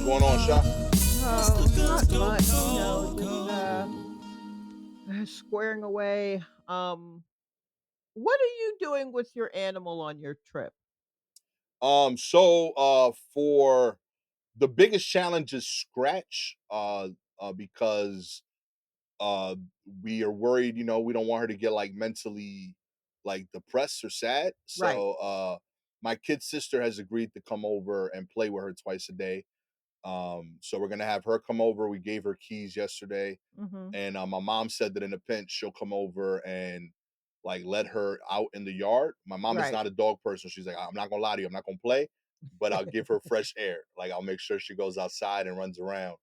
going on, Sha? Oh, not much, squaring away. What are you doing with your animal on your trip? For the biggest challenge is scratch, because uh we are worried, we don't want her to get like mentally like depressed or sad. Right. So my kid's sister has agreed to come over and play with her twice a day. So we're gonna have her come over. We gave her keys yesterday. Mhm. And my mom said that in a pinch, she'll come over and like let her out in the yard. My mom is Right. not a dog person. She's like, I'm not gonna lie to you, I'm not gonna play, but I'll give her fresh air. Like I'll make sure she goes outside and runs around.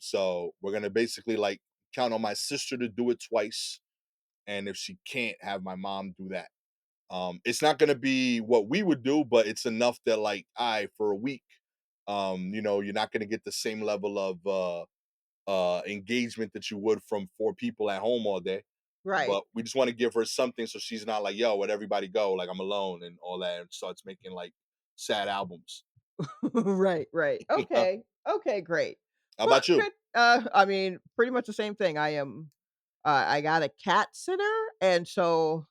So we're gonna basically like count on my sister to do it twice. And if she can't, have my mom do that. It's not gonna be what we would do, but it's enough that like I for a week, you're not gonna get the same level of engagement that you would from four people at home all day. Right. But we just want to give her something so she's not like, yo, where'd everybody go? Like I'm alone and all that, and starts making like sad albums. Right, right. How Okay. Okay, great. Well, about you? good. I mean, pretty much the same thing. I got a cat sitter, and so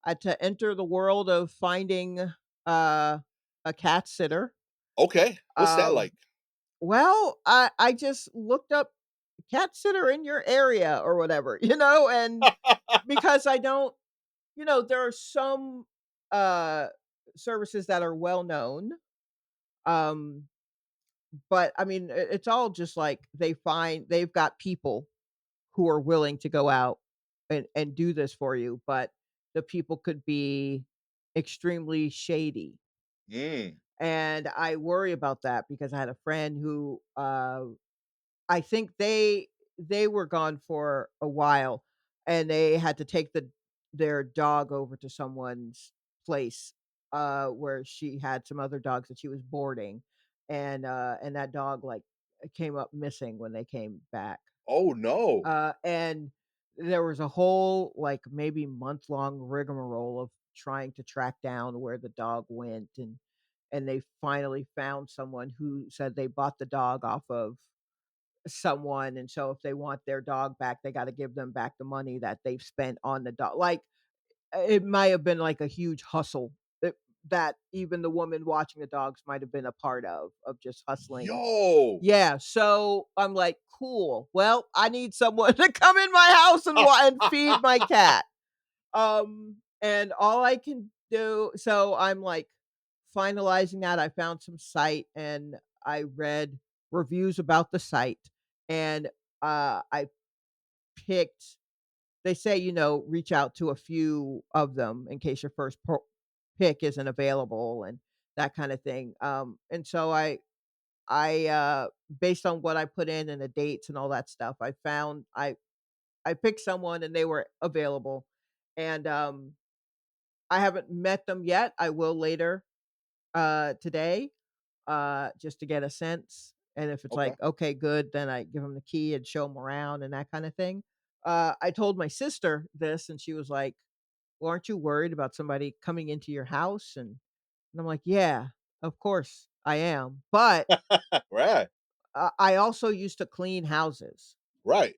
I had to enter the world of finding a cat sitter. Okay. What's that Um like? Well, I just looked up cat sitter in your area or whatever, and because I don't, there are some uh services that are well known. Um, but I mean, it's all just like they've got people who are willing to go out and do this for you, but the people could be extremely shady. Mm. And I worry about that because I had a friend who I think they were gone for a while, and they had to take their dog over to someone's place, where she had some other dogs that she was boarding, and that dog, like, came up missing when they came back. Oh no. And there was a whole, like, maybe month-long rigmarole of trying to track down where the dog went, and they finally found someone who said they bought the dog off of someone, and so if they want their dog back, they gotta give them back the money that they've spent on the dog. Like, it might have been, like, a huge hustle that even the woman watching the dogs might have been a part of just hustling. Yo. Yeah, so I'm like, "Cool. Well, I need someone to come in my house and feed my cat." And all I can do, so I'm, like, finalizing that. I found some site, and I read reviews about the site, and, I picked they say, reach out to a few of them in case your first pick isn't available and that kinda thing. And so based on what I put in and the dates and all that stuff, I picked someone and they were available, and, I haven't met them yet. I will later, today, just to get a sense, and if it's Okay. like, "Okay, good," then I give them the key and show them around and that kinda thing. I told my sister this, and she was like, "Well, aren't you worried about somebody coming into your house?" And I'm like, "Yeah, of course I am." But, Right. I also used to clean houses, Right.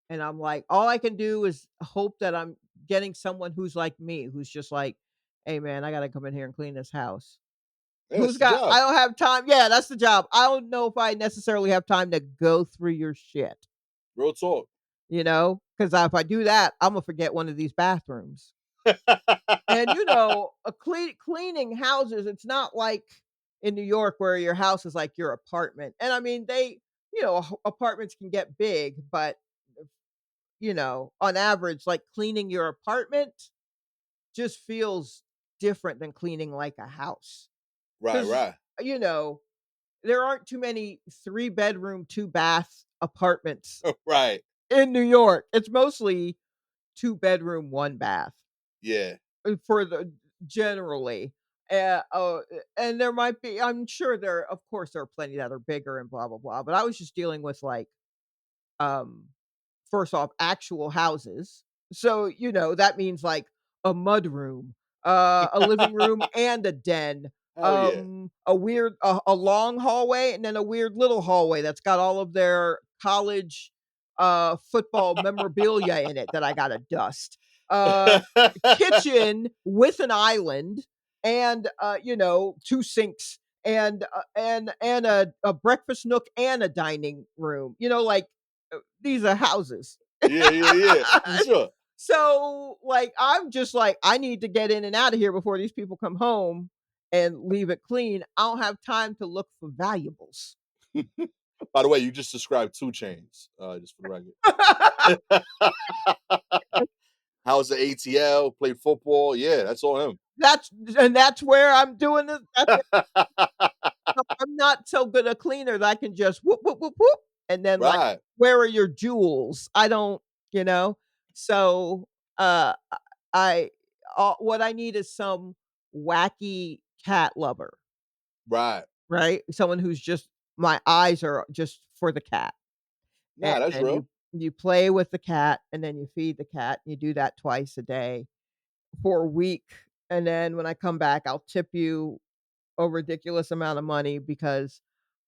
and I'm like, all I can do is hope that I'm getting someone who's like me, who's just like, "Hey, man, I gotta come in here and clean this house." Yeah, it's the I job. don't have time. Yeah, that's the job. I don't know if I necessarily have time to go through your shit, Real talk. Because if I do that, Imma forget one of these bathrooms. And, cleaning houses, it's not like in New York where your house is like your apartment. And I mean, apartments can get big, but, on average, like, cleaning your apartment just feels different than cleaning like a house. Right, 'Cause, right. you know there aren't too many 3-bedroom, 2-bath apartments Right. in New York. It's mostly 2-bedroom, 1-bath, Yeah. for the generally. And there might be, I'm sure of course, there are plenty that are bigger and blah, blah, blah, but I was just dealing with, like, um, first off, actual houses. So, that means, like, a mud room, a living room, and a den, Hell yeah. A weird a long hallway and then a weird little hallway that's got all of their college, football memorabilia in it that I gotta dust. Kitchen with an island and, 2 sinks and a breakfast nook and a dining room, these are houses. Yeah, yeah, yeah, for sure. So, like, I'm just like, "I need to get in and out of here before these people come home and leave it clean. I don't have time to look for valuables." By the way, you just described 2 Chains, just for the record. How's the ATL, played football, yeah, that's all him. That's where I'm doing this. I'm not so good a cleaner that I can just whoop, whoop, whoop, whoop, and then, like, Right, "Where are your jewels?" I don't you know? So, I what I need is some wacky cat lover, right. right? Someone who's just my eyes are just for the cat, Nah, that's and real. you play with the cat, and then you feed the cat, you do that twice a day for a week, and then when I come back, I'll tip you a ridiculous amount of money because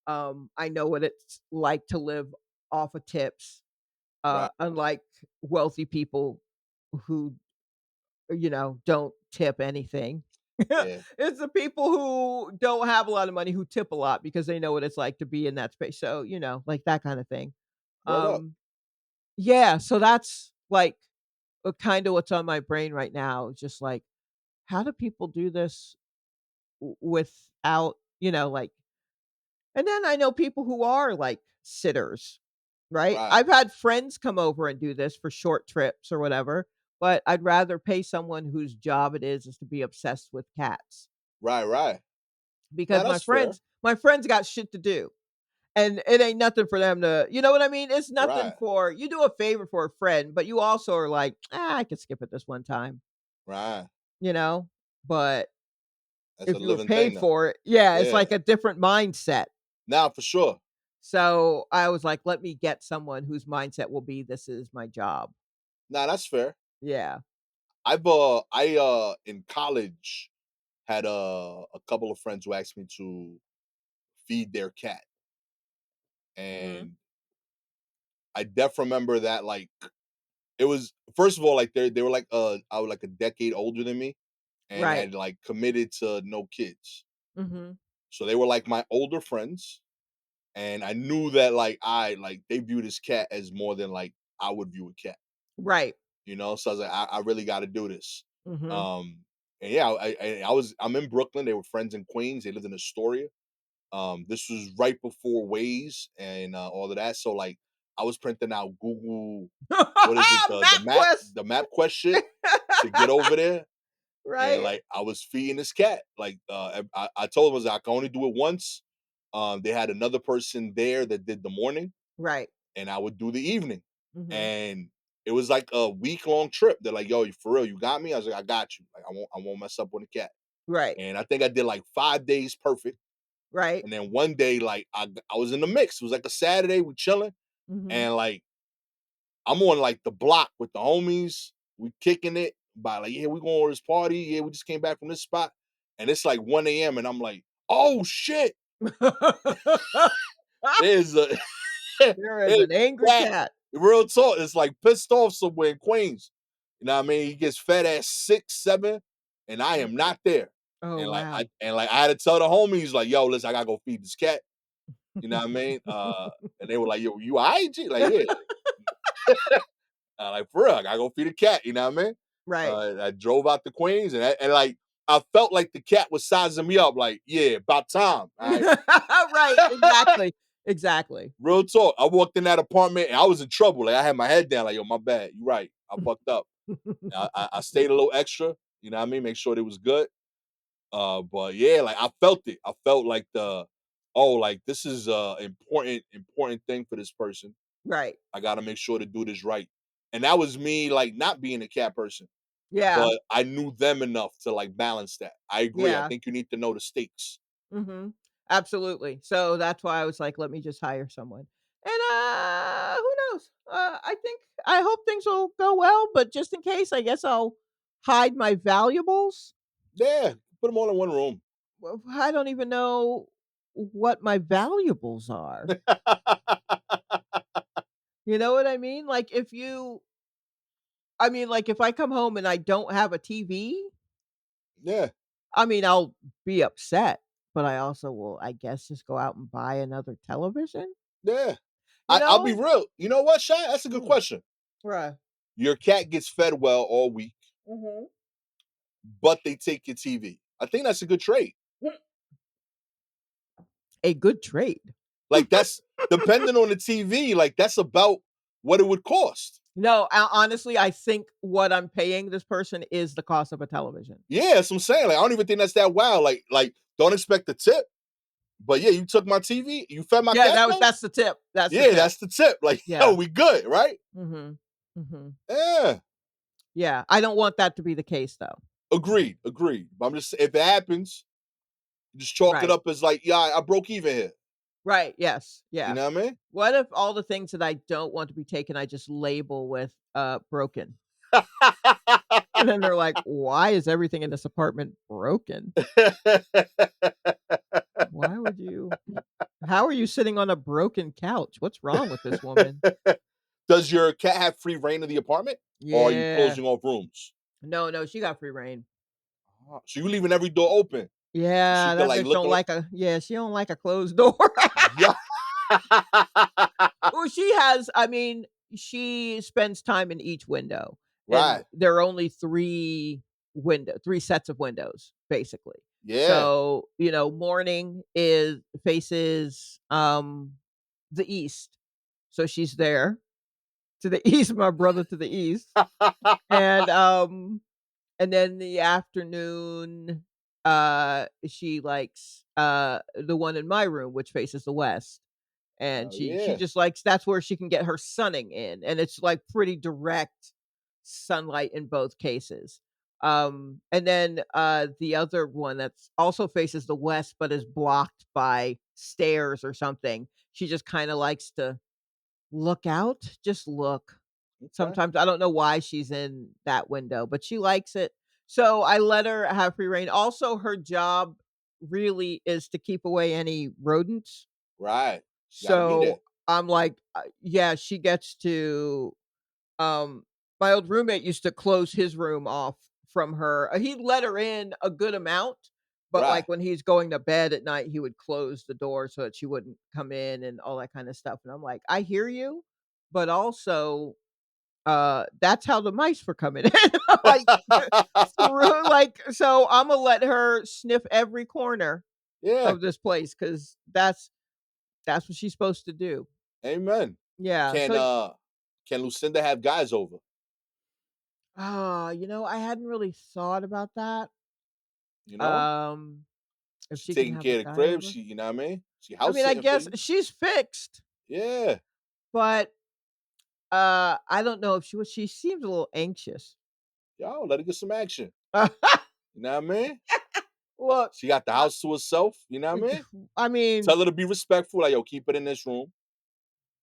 I know what it's like to live off of tips, Right, unlike wealthy people who, don't tip anything. yeah. It's the people who don't have a lot of money who tip a lot because they know what it's like to be in that space. So, like that kind of thing. Word up. Yeah, so that's like kind of what's on my brain right now. Just like, how do people do this without, like and then I know people who are, like, sitters, right? Right, I've had friends come over and do this for short trips or whatever, but I'd rather pay someone whose job it is to be obsessed with cats right, right. because Nah, that's fair. my friends got shit to do, and it ain't nothing for them to you know what I mean? It's nothing Right, for you do a favor for a friend, but you also are like, I could skip it this one time," right. you know? But That's a if you were living thing paid now. for it yeah, it's Yeah. like a different mindset. Nah, for sure. So, I was like, "Let me get someone whose mindset will be, 'This is my job.'" Nah, that's fair. Yeah. In college had a couple of friends who asked me to feed their cat, Mhm. and I def remember that like it was first of all like they were like I was like a decade older than me and Right. had like committed to no kids, Mhm. so they were like my older friends, and I knew that like they viewed this cat as more than like I would view a cat, Right. So I was like I really got to do this. Mhm. Um, and yeah, I'm in Brooklyn. They were friends in Queens. They lived in Astoria. This was right before Waze and all of that. So like I was printing out Google, what is it, MapQuest. the MapQuest shit to get over there. And Right. like I was feeding this cat. Like I told him I was like, I can only do it once. They had another person there that did the morning Right. and I would do the evening. Mhm. And it was like a week long trip. They're like, yo, you for real, you got me? I was like, I got you. Like I won't mess up on the cat. Right. And I think I did like 5 days perfect. Right. And then one day, like I was in the mix. It was like a Saturday, we chilling, Mhm. and like I'm on like the block with the homies. We kicking it by like, yeah, we going to this party. Yeah, we just came back from this spot, and it's like 1 a.m. and I'm like, oh shit, there's a there's There is an a angry cat. cat. Real talk, it's like pissed off somewhere in Queens. You know what I mean? He gets fed at 6, 7, and I am not there. Oh, And like wow. I had to tell the homies like, yo, listen, I gotta go feed this cat. You know what I mean? And they were like, "Yo, you alright, G?" Like, yeah, like for real, I gotta go feed the cat. You know what I mean? Right. I drove out to Queens, and like I felt like the cat was sizing me up. Like, yeah, about time. All right, Right. Exactly. Exactly. real talk. I walked in that apartment, and I was in trouble. Like, I had my head down. Like, yo, my bad. You right. I fucked up. I stayed a little extra. You know what I mean? Make sure it was good. But yeah, like I felt it. I felt like like this is important thing for this person. Right. I got to make sure to do this right. And that was me like not being a cat person, Yeah. but I knew them enough to like balance that. I agree. I Yeah. think you need to know the stakes. Mhm. Absolutely. So that's why I was like, let me just hire someone. And who knows? I hope things will go well, but just in case, I guess I'll hide my valuables. Yeah, put them all in one room. Well, I don't even know what my valuables are. You know what I mean? Like, like, if I come home and I don't have a TV, Yeah, I'll be upset, but I also will, I guess, just go out and buy another television, yeah. you I'll be know? real. You know what, Shy? That's a good Mm, question. right. Your cat gets fed well all week, Mhm. but they take your TV. I think that's a good trade. A good trade. Like that's depending on the TV. Like that's about what it would cost. No, honestly, I think what I'm paying this person is the cost of a television. Yeah, that's what I'm saying. Like I don't even think that's that wild. Like don't expect the tip. But yeah, you took my TV. You fed my Yeah, cat though. that's the tip. That's the Yeah, tip. that's the tip. Like yo, Yeah. we good, right? Mhm. Mhm. Yeah. Yeah, I don't want that to be the case though. Agreed. Agreed. But I'm just if it happens, just chalk it Right. up as like, yeah, I broke even here. Right, yes, You yeah. know what I mean? What if all the things that I don't want to be taken, I just label with, broken? And then they're like, "Why is everything in this apartment broken? Why would you How are you sitting on a broken couch? What's wrong with this woman?" Does your cat have free reign of the apartment? Or are you Yeah. closing off rooms? No, no, she got free reign. So you leaving every door open. So she Yeah, could that like bitch look don't around. like she don't like a closed door. Yeah. Well, she spends time in each window, and Right. there are only 3 sets of windows, basically. Yeah. So, morning is faces, the east, so she's there to the east, my brother to the east, and, and then the afternoon, she likes, the one in my room, which faces the west. And Oh she yeah. just likes that's where she can get her sunning in, and it's, like, pretty direct sunlight in both cases. And then, the other one that's also faces the west, but is blocked by stairs or something, she just kinda likes to look out, just look. Okay. Sometimes I don't know why she's in that window, but she likes it. So I let her have free reign. Also, her job really is to keep away any rodents. Right. She gotta be there. So I'm like, yeah, she gets to my old roommate used to close his room off from her. He'd let her in a good amount, but Right. like when he's going to bed at night, he would close the door so that she wouldn't come in and all that kind of stuff. And I'm like, I hear you, but also that's how the mice were coming in. Like through like so I'm gonna let her sniff every corner Yeah. of this place because that's what she's supposed to do. Amen. Yeah. Can So can Lucinda have guys over? I hadn't really thought about that. You know? Um, if She she can taking have a care of the guy crib. over. She, you know what I mean? She house I sitting for guess you. she's fixed, Yeah. but I don't know if she seems a little anxious. Yo, let her get some action. You know what I mean? Look, She got the I, house to herself. You know what I mean? I mean, Tell her to be respectful. Like, yo, keep it in this room.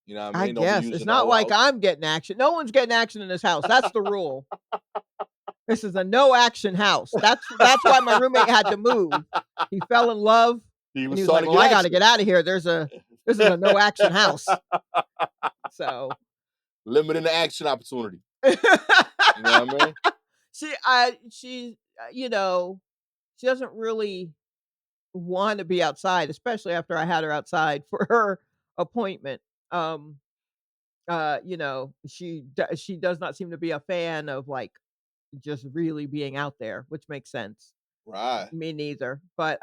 You know what I I mean? Don't be guess it's using the not whole like house. I'm getting action. No one's getting action in this house. That's the rule. This is a no action house. That's why my roommate had to move. He fell in love He and was he was like, starting to "Well, get I got to action. get out of here. This is a no action house." So Limiting the action opportunity. You know what I mean? she she doesn't really want to be outside, especially after I had her outside for her appointment. Um, she does not seem to be a fan of like just really being out there, which makes sense. Right. Me neither. But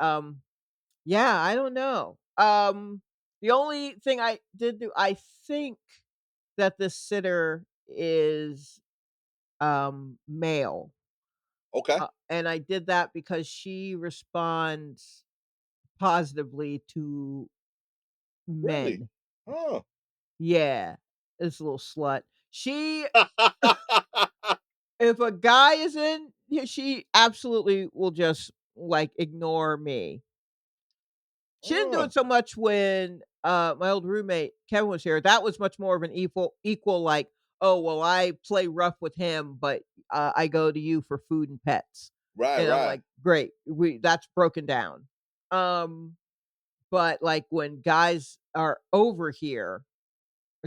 yeah, I don't know. The only thing I did do, I think that the sitter is male. Okay. And I did that because she responds positively to Really? men. Huh. Yeah, this little slut. She If a guy is in, yeah, she absolutely will just, like, ignore me. She didn't do Huh. it so much when, my old roommate, Kevin, was here. That was much more of an equal, like, "Oh, well, I play rough with him, but, I go to you for food and pets." Right, And I'm right. like, "Great, we that's broken down." But, like, when guys are over here,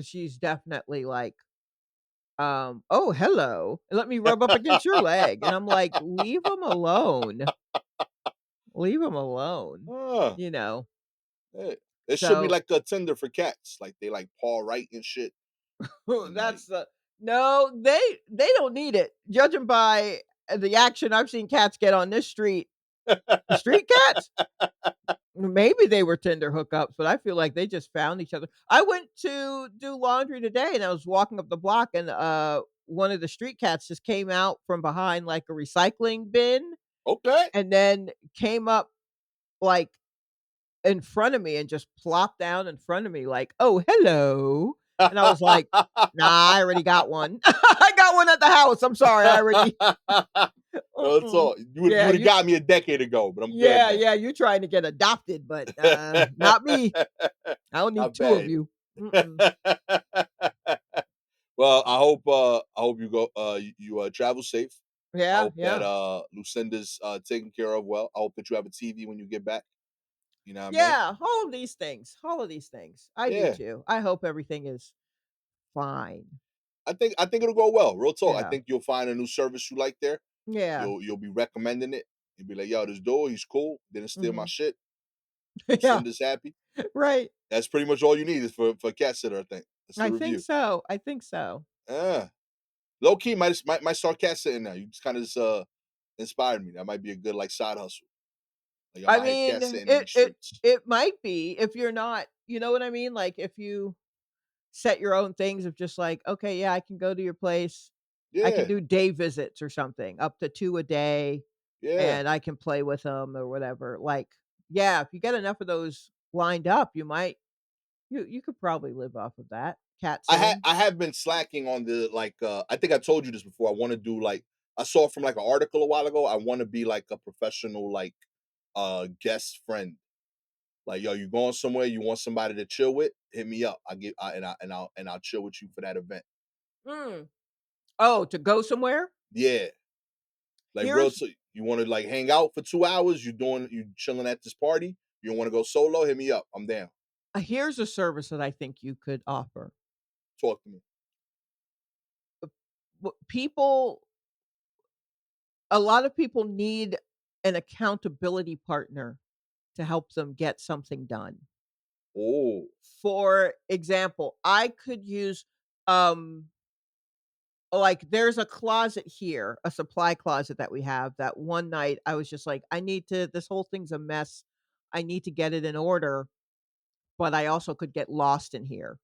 she's definitely like, "Oh, hello. Let me rub up against your leg." And I'm like, "Leave him alone. Leave him alone." Ah, You know? hey, it should be So, like a Tinder for cats. Like they like paw right and shit. And like that's the no, they don't need it. Judging by the action I've seen cats get on this street. The street cats? Maybe they were Tinder hookups, but I feel like they just found each other. I went to do laundry today, and I was walking up the block, and, one of the street cats just came out from behind, like, a recycling bin, okay. and then came up, like, in front of me and just plopped down in front of me like, "Oh, hello." And I was like, "Nah, I already got one. I got one at the house. I'm sorry, I already Well, it's mm-mm." all you Yeah, would have got me a decade ago, but I'm good yeah, now. yeah, you're trying to get adopted, but, not me. I don't need Not 2 of bad. you. Mm-mm. Well, I hope you go travel safe. I Yeah, hope that yeah. Lucinda's taken care of well. I hope that you have a TV when you get back. You know what I mean? Yeah, all of these things, all of these things. I do Yeah. too. I hope everything is fine. I think it'll go well. Real talk. I Yeah. think you'll find a new service you like there. Yeah. You'll be recommending it. You'll be like, yo, this dude, he's cool. Didn't steal my Mhm. shit. Yeah, Lucinda's happy. right. That's pretty much all you need is for a cat sitter, I think. That's the I think review. so, I think so. Yeah. Low key might start cat sitting now. You just kind of inspired me. That might be a good like side hustle. Like I'm I out here mean, cat sitting in these it streets. it might be if you're not you know what I mean? Like, if you set your own things of just like, "Okay, yeah, I can go to your place. I can Yeah, do day visits or something, up to 2 a day, yeah. and I can play with them or whatever." Like, yeah, if you get enough of those lined up, you could probably live off of that, cat sitting. I have been slacking on the like I think I told you this before. I want to do like I saw from like an article a while ago. I want to be like a professional like guest friend. Like yo, you going somewhere, you want somebody to chill with, hit me up. And I'll chill with you for that event. Mm. Oh, to go somewhere? Yeah. Like real Here's you want to like hang out for 2 hours, you chilling at this party, you don't want to go solo, hit me up. I'm down. here's a service that I think you could offer. Talk to me. People a lot of people need an accountability partner to help them get something done. Oh, For example, I could use, um, like, there's a closet here, a supply closet that we have that one night I was just like, "I need to this whole thing's a mess. I need to get it in order, but I also could get lost in here."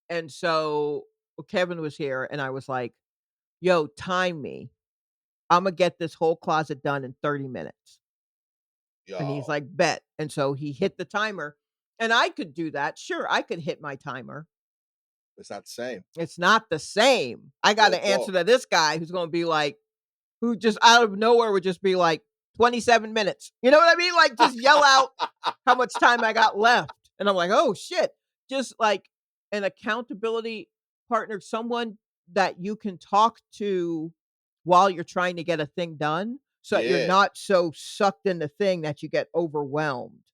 And so Kevin was here and I was like, "Yo, time me. Imma get this whole closet done in 30 minutes." And he's yo, like, "Bet." And so he hit the timer, and I could do that. Sure, I could hit my timer. it's not the same. It's not the same. I Real gotta answer talk. to this guy who's gonna be like who just out of nowhere would just be like, "27 minutes." You know what I mean? Like, just yell out how much time I got left. And I'm like, "Oh, shit." Just like an accountability partner, someone that you can talk to while you're trying to get a thing done, so that you're Yeah, not so sucked in the thing that you get overwhelmed.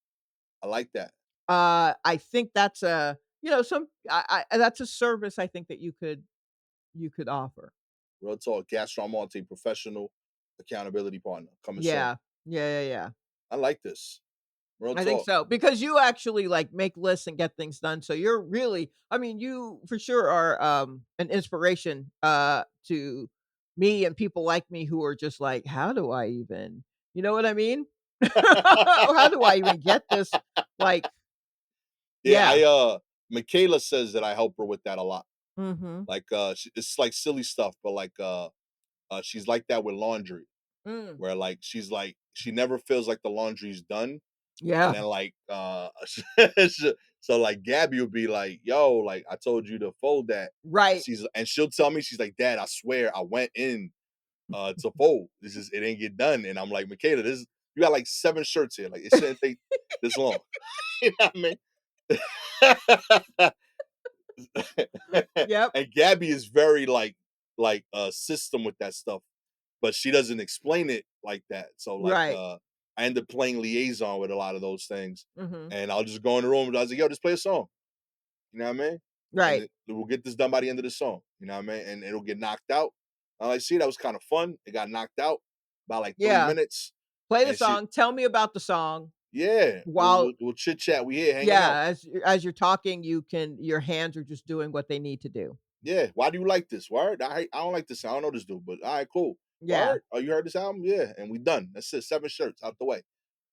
I like that. I think that's a some that's a service I think that you could offer. Real talk. Gastor Almonte, professional accountability partner, coming soon. Yeah. Yeah, yeah, yeah. I like this. Real I think talk. so, because you actually, like, make lists and get things done, so you're really I mean, you for sure are, an inspiration, to me and people like me who are just like, "How do I even" you know what I mean? "How do I even get this?" Like Yeah, yeah. Michaela says that I help her with that a lot. Mhm. Like it's like silly stuff, but like she's like that with laundry, Mm. where like she's like she never feels like the laundry's done. And Yeah. then like so like Gabby would be like, yo, like I told you to fold that. Right. And she'll tell me, she's like, Dad, I swear I went in to fold. This is it didn't get done. And I'm like, Michaela, this you got like 7 shirts here. Like it shouldn't take this long. You know what I mean? Yep. And Gabby is very like system with that stuff, but she doesn't explain it like that. So like Right. I end up playing liaison with a lot of those things. Mhm. And I'll just go in the room and I was like, yo, just play a song. You know what I mean? Right. And we'll get this done by the end of the song. You know what I mean? And it'll get knocked out. I'm like, see, that was kind of fun. It got knocked out by like 3 Yeah. minutes. Play the And she, song, tell me about the song yeah, while we'll chit chat. We here hanging yeah, out. as you're talking, your hands are just doing what they need to do. Yeah. Why do you like this? Word? I don't like this. I don't know this dude, but all right, cool. Yeah. Word? Oh, you heard this album? Yeah. And we done. That's it. 7 shirts out the way.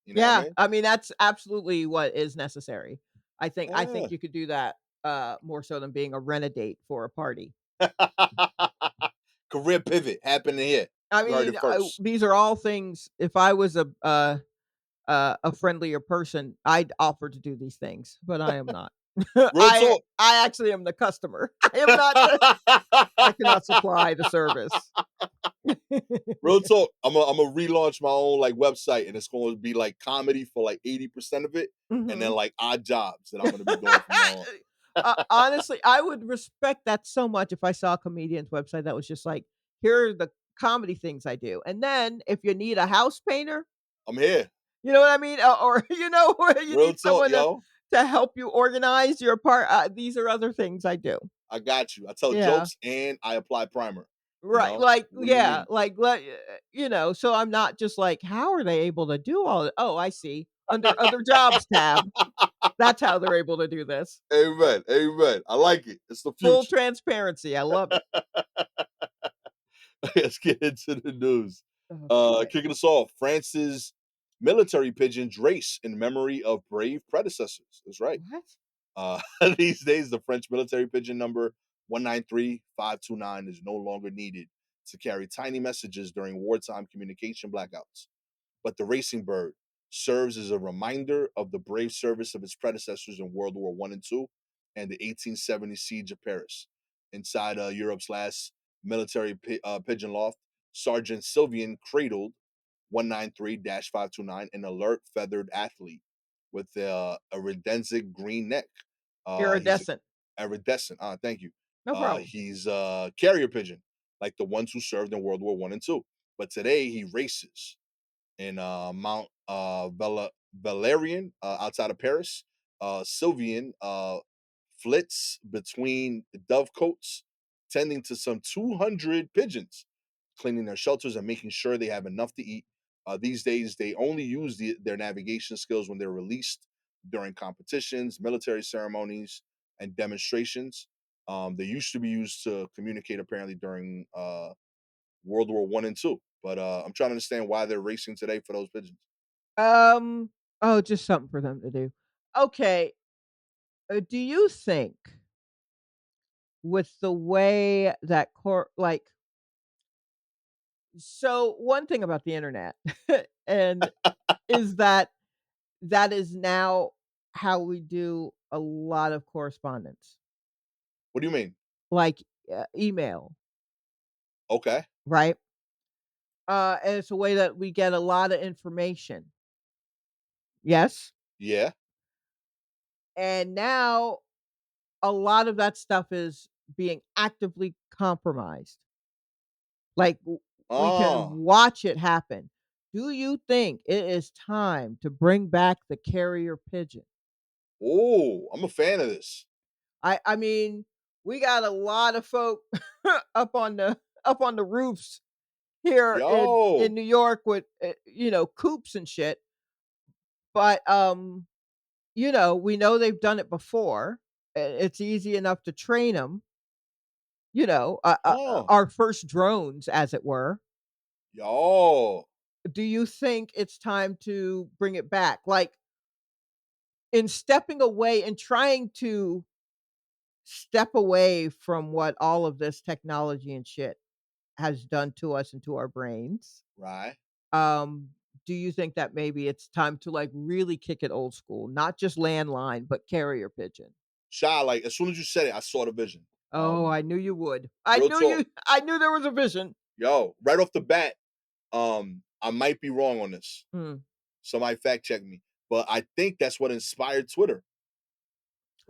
You know what I Yeah, mean? I mean, that's absolutely what is necessary. I think Yeah. you could do that, more so than being a renegade for a party. Career pivot happening here. I You heard mean, it first. these are all things if I was a friendlier person, I'd offer to do these things, but I am not. Real talk. I actually am the customer. I am not the I cannot supply the service. Real talk. I'm gonna relaunch my own like website, and it's going to be like comedy for like 80% of it, and then Mhm. like odd jobs that I'm gonna be doing from now on. Honestly, I would respect that so much if I saw a comedian's website that was just like, "Here are the comedy things I do," and then if you need a house painter, I'm here. you know what I mean? Or, or you Real need talk, someone yo. to help you organize your part these are other things I do. I got you. I tell Yeah. jokes and I apply primer. Right, like, What do you yeah, need? like, so I'm not just like, "How are they able to do all that?" Oh, I see. Under other jobs tab, that's how they're able to do this. Amen. Amen. I like it. It's the Full future. transparency, I love it. Let's get into the news. Okay. Kicking us off, France's military pigeons race in memory of brave predecessors. That's right. What? Uh, these days, the French military pigeon number 193529 is no longer needed to carry tiny messages during wartime communication blackouts. But the racing bird serves as a reminder of the brave service of its predecessors in World War I and II and the 1870 siege of Paris. Inside Europe's last military pigeon loft, Sergeant Sylvian cradled 193-529, an alert feathered athlete with a redensic green neck. He's Iridescent. iridescent. Thank you. No problem. He's a carrier pigeon, like the ones who served in World War I and II. But today he races in Mount Valerian outside of Paris. Sylvian flits between dovecotes, tending to some 200 pigeons, cleaning their shelters and making sure they have enough to eat. These days, they only use their navigation skills when they're released during competitions, military ceremonies, and demonstrations. They used to be used to communicate apparently during World War I and II. But I'm trying to understand why they're racing today for those pigeons. Um, oh, just something for them to do. Okay, do you think with the way that so one thing about the internet and is that that is now how we do a lot of correspondence, What do you mean? like, email, Okay. right? And it's a way that we get a lot of information. Yes? Yeah. And now a lot of that stuff is being actively compromised. Like, we can Oh. watch it happen. Do you think it is time to bring back the carrier pigeon? Oh, I'm a fan of this. I mean, we got a lot of folk up on the roofs here in Yo. New York with, coops and shit, but, we know they've done it before. It's easy enough to train them. Oh. Our first drones, as it were. Yo. Do you think it's time to bring it back? Like, in stepping away and trying to step away from what all of this technology and shit has done to us and to our brains, Right. um, do you think that maybe it's time to, like, really kick it old school, not just landline, but carrier pigeon? Shy, like as soon as you said it, I saw the vision. Oh, I knew you would. I Real knew talk. you I knew there was a vision. Yo, right off the bat, I might be wrong on this. Mm. Somebody fact check me. But I think that's what inspired Twitter.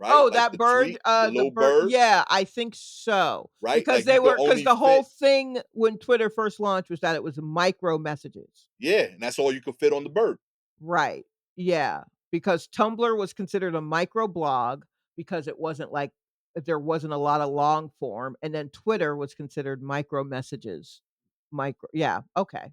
right? Oh, Like that the bird, tweet, the the little bird bird, yeah, I think so, right? because Like you could the only whole fit, thing when Twitter first launched was that it was micro messages. yeah, and that's all you could fit on the bird. Right. Yeah, because Tumblr was considered a micro blog because it wasn't like there wasn't a lot of long form, and then Twitter was considered micro messages. Micro yeah, okay.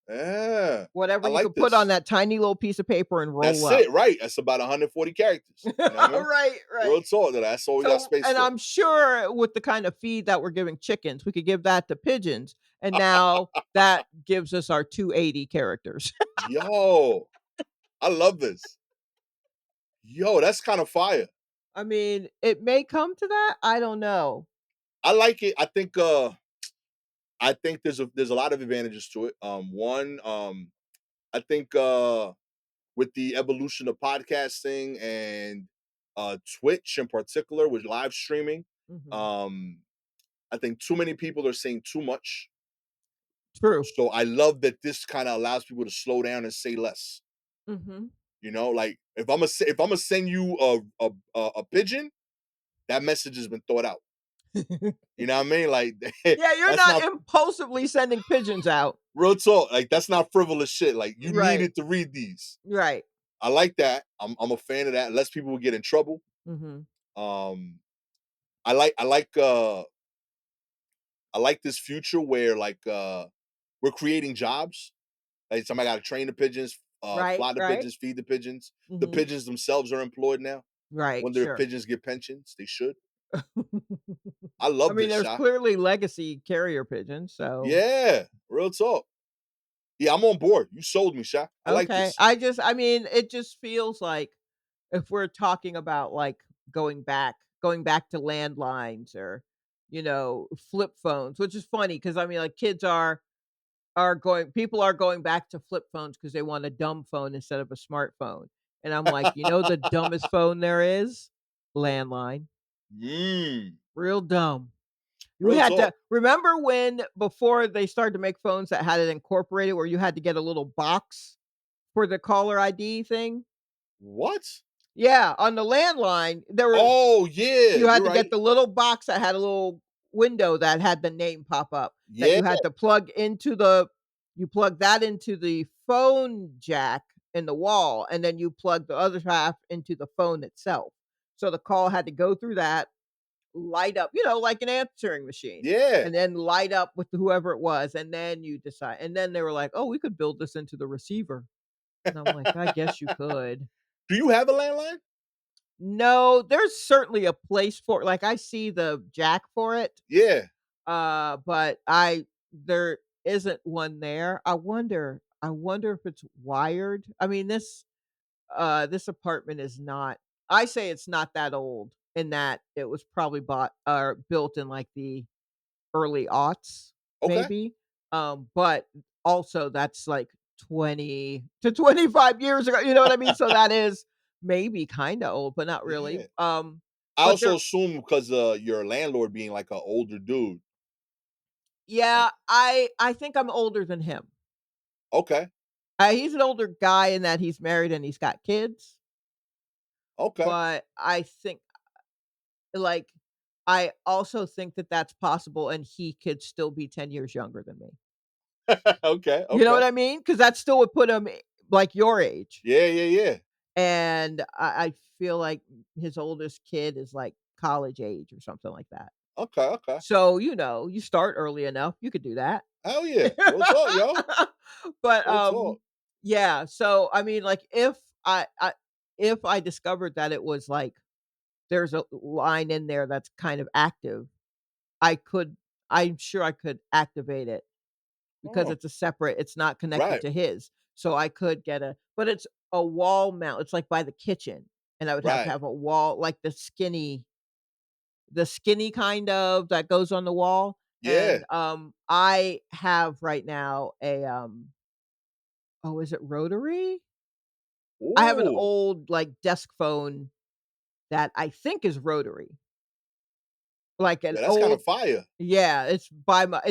Yeah, Whatever I you like could put on this. that tiny little piece of paper and roll That's up. it, right? That's about 140 characters. You know what I mean? Right, Real right. talk. That's all we got So space and for. I'm sure with the kind of feed that we're giving chickens, we could give that to pigeons, and now that gives us our 280 characters. Yo, I love this. Yo, that's kind of fire. I mean, it may come to that, I don't know. I like it. I think there's a lot of advantages to it. One, I think with the evolution of podcasting and Twitch in particular with live streaming, Mhm. um, I think too many people are saying too much. True. So I love that this kind of allows people to slow down and say less. Mhm. You know, like if I'm gonna send you a pigeon, that message has been thought out. You know what I mean? Like Yeah, you're that's not not impulsively sending pigeons out. real talk. Like that's not frivolous shit. Like you Right, needed to read these. right. I like that. I'm a fan of that. Less people will get in trouble. Mhm. Um, I like this future where we're creating jobs. Like somebody got to train the pigeons, Right, fly the right. pigeons, feed the pigeons. The Mhm. pigeons themselves are employed now. Right, Wonder if sure. pigeons get pensions. They should. I love I mean, this there's shot. clearly legacy carrier pigeons, so Yeah, real talk. Yeah, I'm on board. You sold me, Sha. I like okay. this. I mean, it just feels like if we're talking about, like, going back to landlines or, flip phones, which is funny because I mean, like, kids are going people are going back to flip phones because they want a dumb phone instead of a smartphone, and I'm like, "You know the dumbest phone there is? Landline. Mm, Real dumb." You real had to talk. remember when before they started to make phones that had it incorporated where you had to get a little box for the caller ID thing? What? Yeah, on the landline, there were Oh yeah, you had you're to get right. the little box that had a little window that had the name pop up that Yeah. you had to plug into the you plug that into the phone jack in the wall, and then you plug the other half into the phone itself. So the call had to go through that, light up, like an answering machine, Yeah. and then light up with whoever it was, and then you decide and then they were like, "Oh, we could build this into the receiver." And I'm like, "I guess you could." Do you have a landline? No, there's certainly a place for like, I see the jack for it, Yeah. but I there isn't one there. I wonder if it's wired. I mean, this apartment is not I say it's not that old in that it was probably bought or built in, like, the early aughts, Okay. maybe, but also that's, like, 20 to 25 years ago, you know what I mean? So that is maybe kinda old, but not really, Yeah. I but also there assume because your landlord being like an older dude. yeah, Like, I think I'm older than him. okay. He's an older guy in that he's married and he's got kids, Okay. but I think, like I also think that that's possible and he could still be 10 years younger than me. Okay. You know Okay. what I mean? Because that still would put him, like, your age, Yeah. Yeah. Yeah. and I feel like his oldest kid is, like, college age or something like that. Okay. Okay. So, you start early enough, you could do that. Hell yeah. Real talk, yo. But, Real talk. yeah, so, I mean, like, if I discovered that it was, like, there's a line in there that's kind of active, I could I'm sure I could activate it because Oh, it's not connected right. to his. So I could get but it's a wall mount, it's, like, by the kitchen, and I would have to Right. have a wall like the skinny kind of that goes on the wall, Yeah. and, I have right now oh, is it rotary? I have an Ooh. old, like, desk phone that I think is rotary, like an Yeah, that's kind old of fire. yeah, it's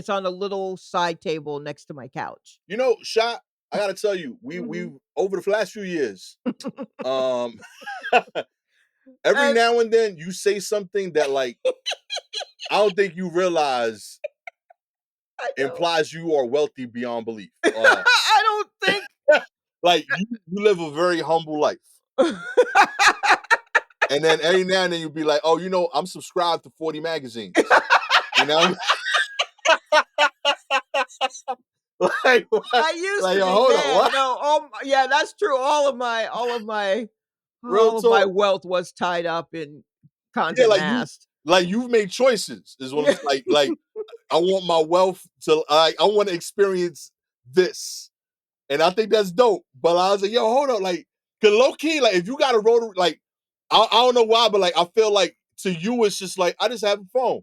on a little side table next to my couch. You know, Shot, I gotta tell you, Mhm. we over the last few years, um Every And now and then you say something that like I don't think you realize I don't. implies you are wealthy beyond belief. I don't think. Like you live a very humble life. And then every now and then you'll be like, oh, I'm subscribed to 40 magazines. You know? like, I used like, to yo, be, hold on, man. what? No, yeah, that's true. Real All of my talk. wealth was tied up in Yeah, Condé Nast. you've made choices, is what I'm Yeah. like. I want my wealth to I want to experience this. And I think that's dope. But I was like, yo, hold on. Like, cause low key, like, if you got a rotary, like, I don't know why, but like, I feel like to you, it's just like, I just have a phone.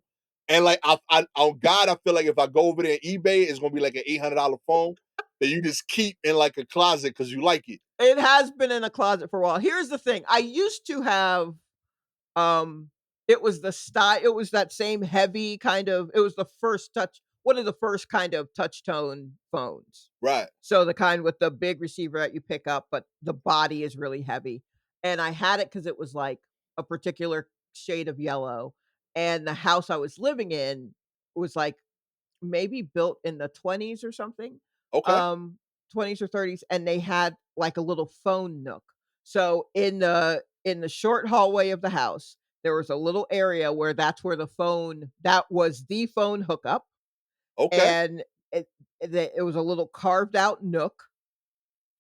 And like, on God, I feel like if I go over there and eBay, it's gonna be like an $800 phone that you just keep in like a closet because you like it. It has been in a closet for a while. Here's the thing. I used to have um it was the style, it was that same heavy kind of, it was the first touch, one of the first kind of touch tone phones. Right. So the kind with the big receiver that you pick up, but the body is really heavy. And I had it because it was like a particular shade of yellow. And the house I was living in was like maybe built in the 20s or something, Okay. um, 20s or 30s, and they had like a little phone nook. So in the short hallway of the house, there was a little area where that's where that was the phone hookup, Okay. and it was a little carved out nook,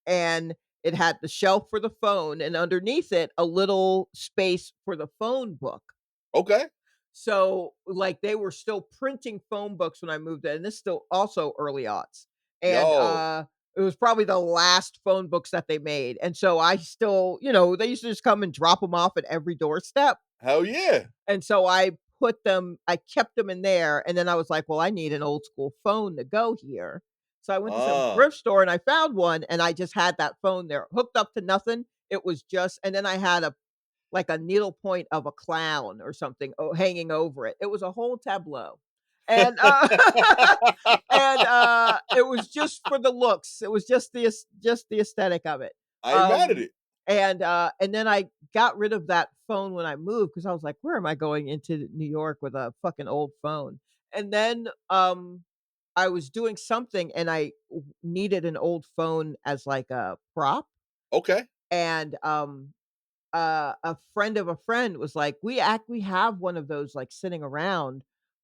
and it had the shelf for the phone, and underneath it, a little space for the phone book. Okay. So, like, they were still printing phone books when I moved in, and this is still also early aughts, and, Yo. it was probably the last phone books that they made, and so I still, they used to just come and drop them off at every doorstep, Hell yeah. and so I kept them in there, and then I was like, "Well, I need an old school phone to go here." So I went to some Ah. thrift store and I found one, and I just had that phone there hooked up to nothing. It was just, and then I had a needlepoint of a clown or something hanging over it. It was a whole tableau. And, it was just for the looks. It was just the aesthetic of it. I ain't mad at Um, it. and then I got rid of that phone when I moved because I was like, "Where am I going into New York with a fucking old phone?" And then, I was doing something and I needed an old phone as like a prop, Okay. and, a friend of a friend was like, we have one of those, like, sitting around.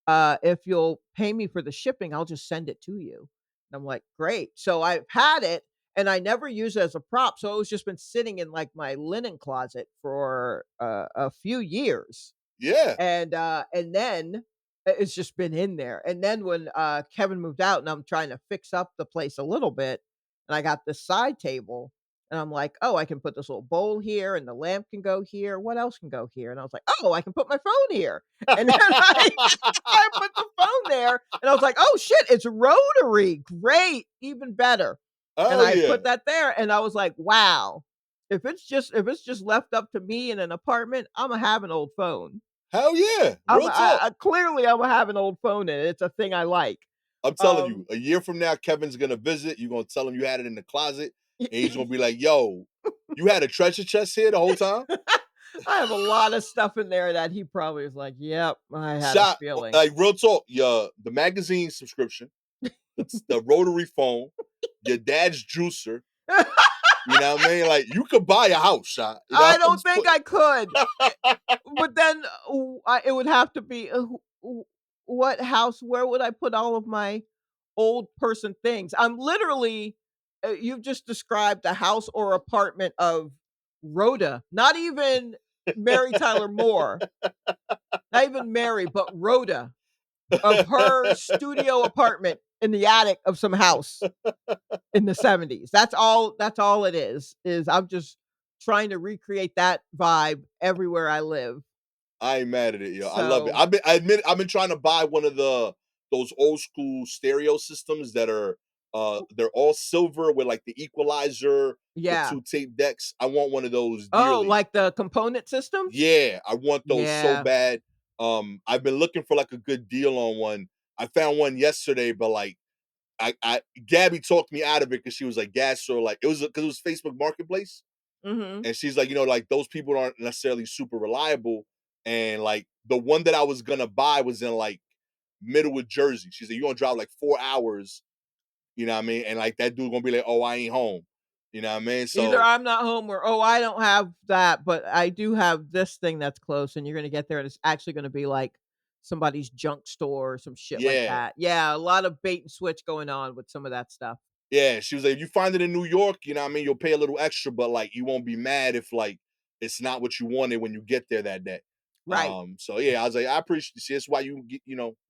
If you'll pay me for the shipping, I'll just send it to you." And I'm like, "Great." So I've had it, and I never use it as a prop, so it's just been sitting in, like, my linen closet for, a few years. Yeah. And then it's just been in there. And then when, Kevin moved out and I'm trying to fix up the place a little bit, and I got this side table, and I'm like, "Oh, I can put this little bowl here, and the lamp can go here. What else can go here?" And I was like, "Oh, I can put my phone here." And then I put the phone there, and I was like, "Oh, shit, it's rotary. Great, even better." And Hell I yeah. put that there, and I was like, "Wow. If it's just left up to me in an apartment, Imma have an old phone." Hell yeah. Real talk. Clearly, Imma have an old phone in it. It's a thing I like. I'm telling you, Um, a year from now, Kevin's gonna visit. You're gonna tell him you had it in the closet, and he's gonna be like, "Yo, you had a treasure chest here the whole time." I have a lot of stuff in there that he probably was like, "Yep, I had a Shot feeling." like real talk. The magazine subscription, the rotary phone, your dad's juicer. You know what I mean? Like you could buy a house, shot. You know, I I'm don't just think I could, but then, it would have to be, what house, where would I put all of my old person things? I'm literally, you've just described the house or apartment of Rhoda, not even Mary Tyler Moore, not even Mary, but Rhoda, of her studio apartment in the attic of some house in the '70s. That's all it is I'm just trying to recreate that vibe everywhere I live. I ain't mad at it, yo. I love it. So, I admit I've been trying to buy one of those old school stereo systems that are they're all silver with like the equalizer, the yeah. two tape decks. I want one of those Oh, dearly. like the component systems? Yeah, I want those so Yeah. bad. I've been looking for like a good deal on one. I found one yesterday, but like I Gabby talked me out of it because she was like, "Gas," or like it was because it was Facebook Marketplace. Mhm. And she's like, like those people aren't necessarily super reliable. And like the one that I was gonna buy was in like middle of Jersey. She's like, you're gonna drive like 4 hours, you know what I mean? And like that dude gonna be like, oh, I ain't home. You know what I mean? Either So I'm not home or, "Oh, I don't have that, but I do have this thing that's close," and you're gonna get there and it's actually gonna be like somebody's junk store or some shit like yeah. that. Yeah, a lot of bait and switch going on with some of that stuff. Yeah. She was like, if you find it in New York, you know what I mean, you'll pay a little extra, but like you won't be mad if like it's not what you wanted when you get there that day. Right. So yeah, I was like, I appreciate see that's why you get,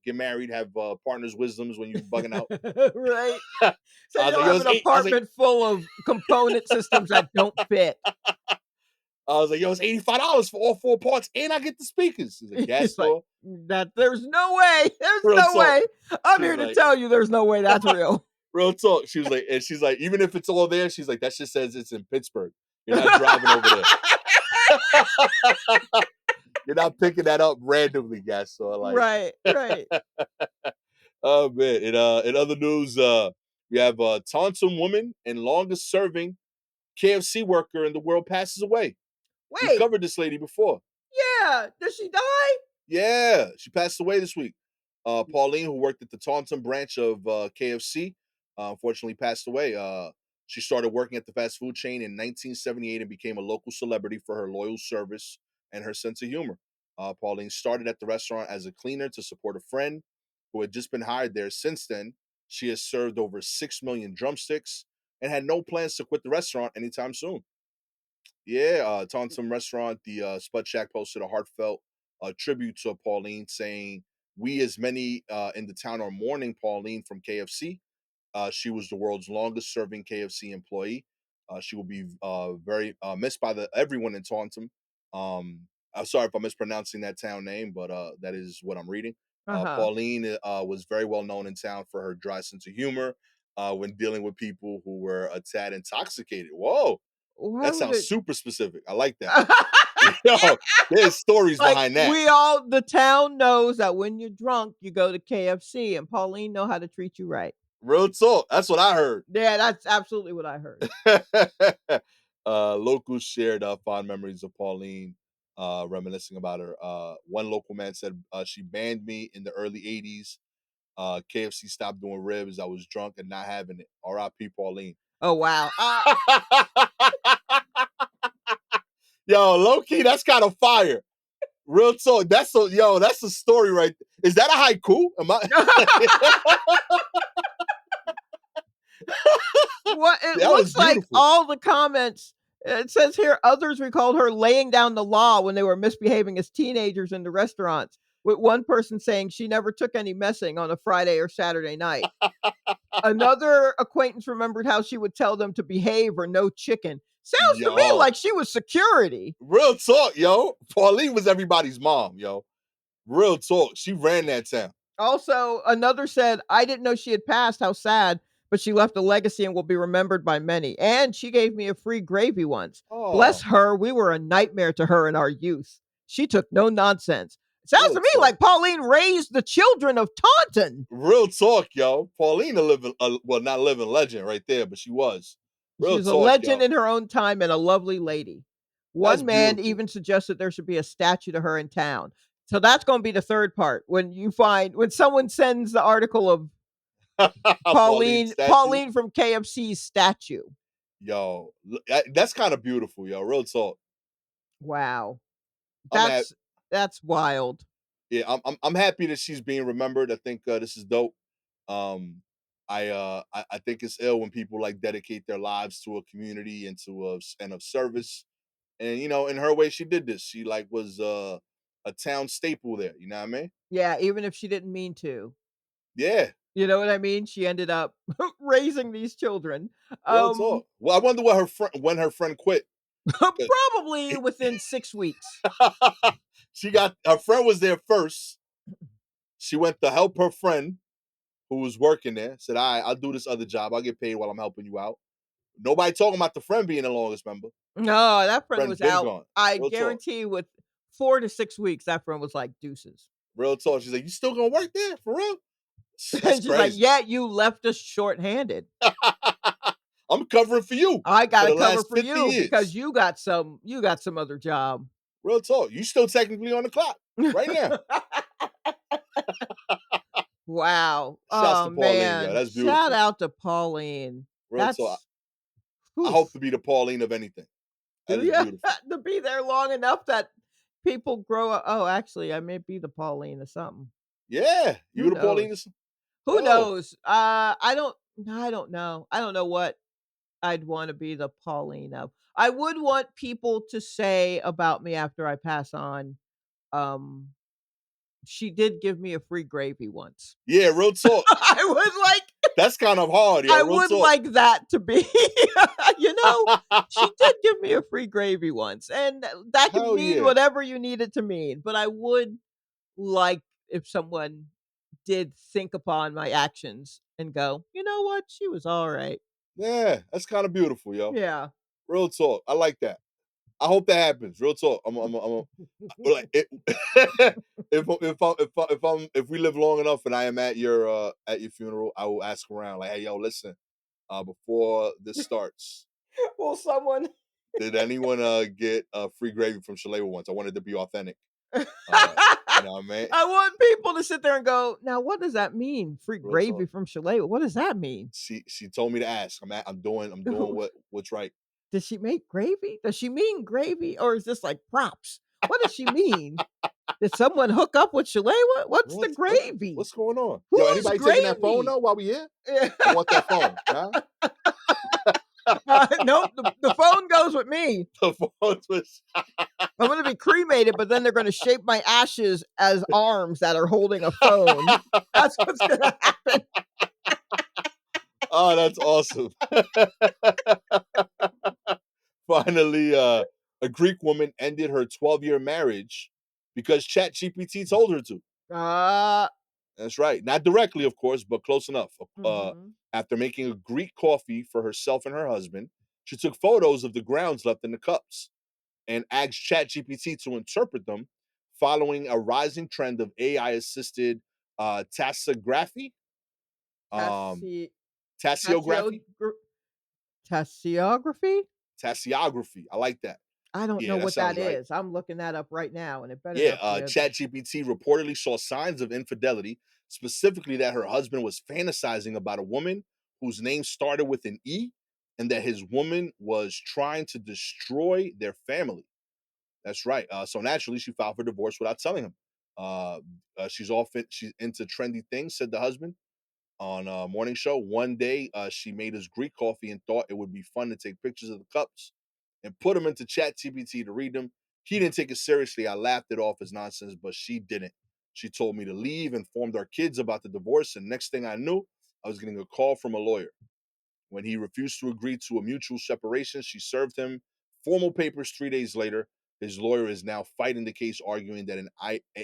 get married, have partners' wisdoms when you bugging out. Right. I So you was don't like, yo, have it's an eight. I was like, apartment full of component systems that don't fit. yo, it's $85 for all 4 parts, and I get the speakers. She's like, It's like, Gastor, "That there's no way. There's real no talk. way. I'm She's here to like, tell you there's no way that's real." real talk. She was like, and she's like, even if it's all there, she's like, that shit says it's in Pittsburgh. You're not driving over there. You're not picking that up randomly, Gastor. Like, Right, right. oh man. In other news, we have a Taunton woman and longest serving KFC worker in the world passes away. We Wait, covered this lady before. yeah, did she die? Yeah, she passed away this week. Pauline, who worked at the Taunton branch of KFC, unfortunately passed away. She started working at the fast food chain in 1978 and became a local celebrity for her loyal service and her sense of humor. Pauline started at the restaurant as a cleaner to support a friend who had just been hired there. Since then, she has served over 6 million drumsticks and had no plans to quit the restaurant anytime soon. Yeah, Taunton restaurant, the Spud Shack posted a heartfelt tribute to Pauline, saying, "We, as many in the town, are mourning Pauline from KFC. She was the world's longest serving KFC employee. She will be very missed by the everyone in Taunton. I'm sorry if I'm mispronouncing that town name, but that is what I'm reading. Uh-huh. Pauline was very well known in town for her dry sense of humor when dealing with people who were a tad intoxicated. Whoa, Why that would sounds it super specific. I like that. Yo, there's stories like, behind that. the town knows that when you're drunk, you go to KFC, and Pauline know how to treat you right. Real talk. That's what I heard. Yeah, that's absolutely what I heard. Locals shared fond memories of Pauline, reminiscing about her. One local man said, she banned me in the early 80s. KFC stopped doing ribs. I was drunk and not having it. R.I.P. Pauline. Oh, wow. Yo, low key, that's kind of fire. Real talk. That's a story right there. Is that a haiku? Am I? What it That was looks like beautiful. all the comments it says here, others recalled her laying down the law when they were misbehaving as teenagers in the restaurants, with one person saying she never took any messing on a Friday or Saturday night. Another acquaintance remembered how she would tell them to behave or no chicken. Sounds to me Yo, like she was security. real talk, yo. Pauline was everybody's mom, yo. Real talk. She ran that town. Also, another said, I didn't know she had passed. How sad. But she left a legacy and will be remembered by many. And she gave me a free gravy once. Bless Oh, her. We were a nightmare to her in our youth. She took no nonsense. It sounds real to me talk. like Pauline raised the children of Taunton. Real talk, yo. Pauline a living, well, not a living legend right there, but she was. She Real was a talk, legend yo. in her own time and a lovely lady. That's One man beautiful. even suggested there should be a statue to her in town. So that's going to be the third part. When someone sends the article of Pauline statue. Pauline from KFC's statue. Yo, that's kind of beautiful, yo. Real talk. Wow. I'm at That's wild. Yeah, I'm happy that she's being remembered. I think this is dope. Um, I think it's ill when people like dedicate their lives to a community and and of service. And in her way, she did this. She like was a town staple there. You know what I mean? Yeah, even if she didn't mean to. Yeah, You know what I mean? She ended up raising these children. real talk. Well, I wonder what when her friend quit. Probably within 6 weeks. She got her friend was there first. She went to help her friend who was working there. Said, "All right, I'll do this other job. I'll get paid while I'm helping you out." Nobody talking about the friend being the longest member. No, that friend Friend was been out. gone. I Real talk. guarantee with 4 to 6 weeks, that friend was like, "Deuces." Real talk. She's like, "You still gonna work there for real?" That's And she's like, crazy. "Yeah, you left us shorthanded." I'm covering for you I for gotta the cover last for 50 you because years. you got some other job. Real talk. You still technically on the clock right now. Wow. Shouts Oh, to Pauline, yo. man. That's Shout beautiful. out to Pauline. Real talk. That's I hope oof. to be the Pauline of anything. That Do is you beautiful. to be there long enough that people grow up oh, actually, I may be the Pauline of something. Yeah. You Who the Pauline? knows? Who Yo. knows? I don't know. I don't know what I'd wanna be the Pauline of. I would want people to say about me after I pass on, um, "She did give me a free gravy once." Yeah, real talk. I would like That's kind of hard, yo. I Real would talk. like that to be, you know, "She did give me a free gravy once," and that could Hell mean yeah. whatever you need it to mean, but I would like if someone did think upon my actions and go, "You know what? She was alright." Yeah, that's kind of beautiful, yo. Yeah. Real talk. I like that. I hope that happens. Real talk. I'm like it, if we live long enough and I am at your funeral, I will ask around like, hey, yo, listen, before this starts, Will someone did anyone get free gravy from Shalewa once? I wanted to be authentic. Uh, you know what I mean? I want people to sit there and go, "Now what does that mean? Free Real gravy talk. from Shalewa, what does that mean? She told me to ask. I'm doing what's right. Does she make gravy? Does she mean gravy, or is this like props? What does she mean? Did someone hook up with Shalewa? What's the gravy? What's going on? Yo, Who's anybody taking that phone gravy?" though while we here? I want that phone. Nah? Nope, the phone goes with me. The phone was I'm gonna be cremated, but then they're gonna shape my ashes as arms that are holding a phone. That's what's gonna happen. Oh, that's awesome. Finally, a Greek woman ended her 12-year marriage because ChatGPT told her to. Uh, That's right. Not directly, of course, but close enough. mhm. After making a Greek coffee for herself and her husband, she took photos of the grounds left in the cups and asked ChatGPT to interpret them, following a rising trend of AI-assisted tassography, um, Tassi tassiography, tassiogr Tassiography? tassiography. I like that. I don't Yeah, know that what sounds that right. is. I'm looking that up right now, and it better Yeah, not be a ChatGPT reportedly saw signs of infidelity, specifically that her husband was fantasizing about a woman whose name started with an E, and that his woman was trying to destroy their family. That's right. So naturally, she filed for divorce without telling him. She's into trendy things, said the husband on a morning show. One day, she made us Greek coffee and thought it would be fun to take pictures of the cups and put them into ChatGPT to read them. He didn't take it seriously. I laughed it off as nonsense, but she didn't. She told me to leave, informed our kids about the divorce, and next thing I knew, I was getting a call from a lawyer. When he refused to agree to a mutual separation, she served him formal papers 3 days later. His lawyer is now fighting the case, arguing that an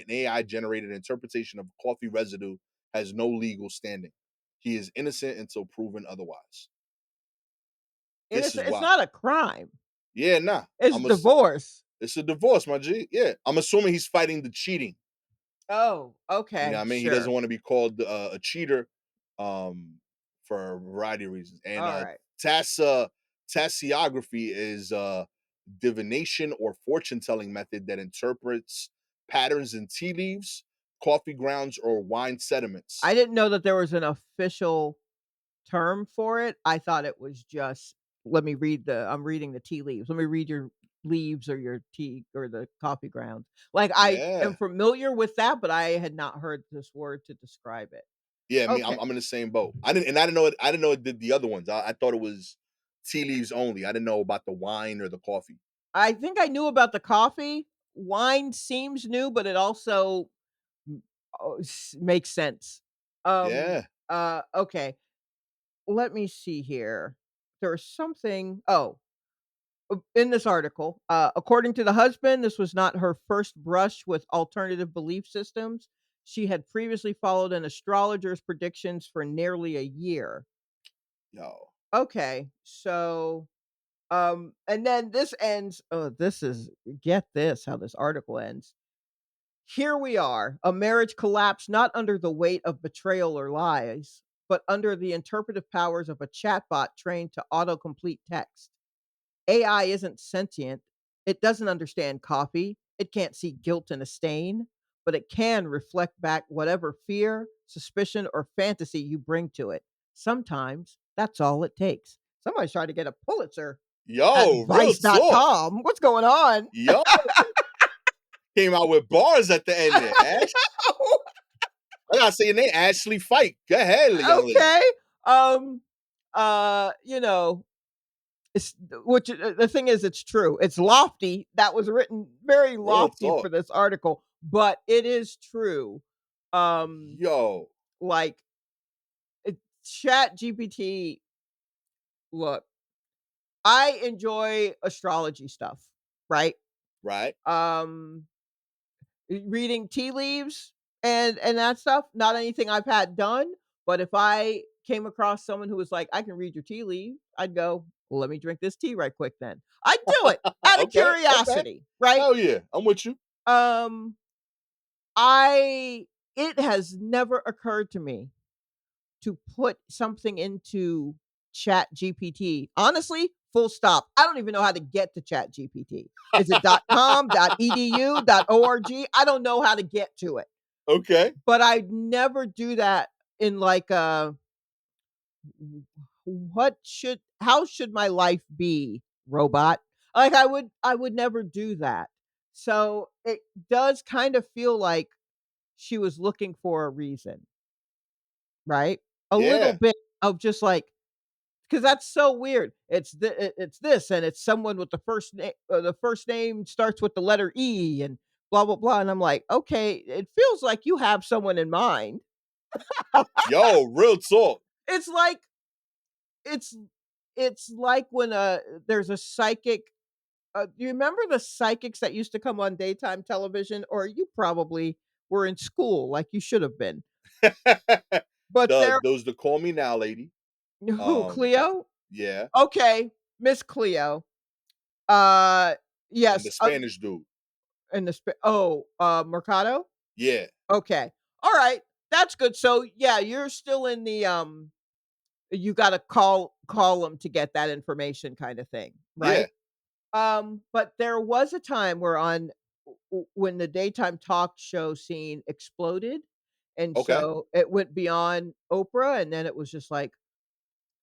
AI generated interpretation of coffee residue has no legal standing. He is innocent until proven otherwise. This is innocent it's wild. not a crime. Yeah, nah. It's divorce. It's a divorce, my G. Yeah. I'm assuming he's fighting the cheating. Oh, You know okay, what I mean? He doesn't sure. want to be called a cheater um, for a variety of reasons. And Alright. tassiography is divination or fortune telling method that interprets patterns in tea leaves, coffee grounds, or wine sediments. I didn't know that there was an official term for it. I thought it was just, "Let me read the I'm reading the tea leaves. Let me read your leaves or your tea or the coffee grounds." Like, I am Yeah. familiar with that, but I had not heard this word to describe it. Yeah, I mean, Okay. I'm in the same boat. I didn't know it. I didn't know it did the other ones. I thought it was tea leaves only. I didn't know about the wine or the coffee. I think I knew about the coffee. Wine seems new, but it also makes sense. Yeah. Okay. Let me see here. There's something. Oh, in this article, according to the husband, this was not her first brush with alternative belief systems. She had previously followed an astrologer's predictions for nearly a year. Yo. Okay, so and then this ends. Oh, this is get this how this article ends. Here we are, a marriage collapsed not under the weight of betrayal or lies, but under the interpretive powers of a chatbot trained to autocomplete text. AI isn't sentient. It doesn't understand coffee. It can't see guilt in a stain, but it can reflect back whatever fear, suspicion, or fantasy you bring to it. Sometimes that's all it takes. Somebody's trying to get a Pulitzer at Yo, real talk. Vice.com. What's going on? Yo, came out with bars at the end there. Ash. I gotta say your name, Ashley Fight. Go ahead, young lady. Okay. Um, you know, it's which the thing is, it's true. It's lofty. That was written very Real lofty talk. for this article, but it is true. Um, Yo, like Chat GPT. Look, I enjoy astrology stuff, right? right? Um, reading tea leaves and that stuff. Not anything I've had done, but if I came across someone who was like, "I can read your tea leaf," I'd go, "Well, let me drink this tea right quick." Then I'd do it out of Okay, okay. curiosity, right? Hell yeah, I'm with you. Um, I it has never occurred to me to put something into Chat GPT. Honestly, full stop. I don't even know how to get to Chat GPT. Is it .com, .edu, .org? I don't know how to get to it. Okay. But I'd never do that in like a how should my life be, robot? Like I would never do that. So it does kind of feel like she was looking for a reason, right? A little Yeah. bit of just like, because that's so weird. It's this, and it's someone with the first name starts with the letter E, and blah blah blah. And I'm like, okay, it feels like you have someone in mind. Yo, real talk. It's like it's it's like when there's a psychic. Do you remember the psychics that used to come on daytime television? Or you probably were in school, like you should have been. But there, Those the call me now, lady. who, Cleo? Yeah, Okay, Miss Cleo. Uh, and the yes, Spanish dude. in the Mercado? Yeah, Okay. Alright, that's good. So, yeah, you're still in the, you gotta call them to get that information kinda thing, yeah. right? But there was a time where when the daytime talk show scene exploded, and Okay, so it went beyond Oprah, and then it was just like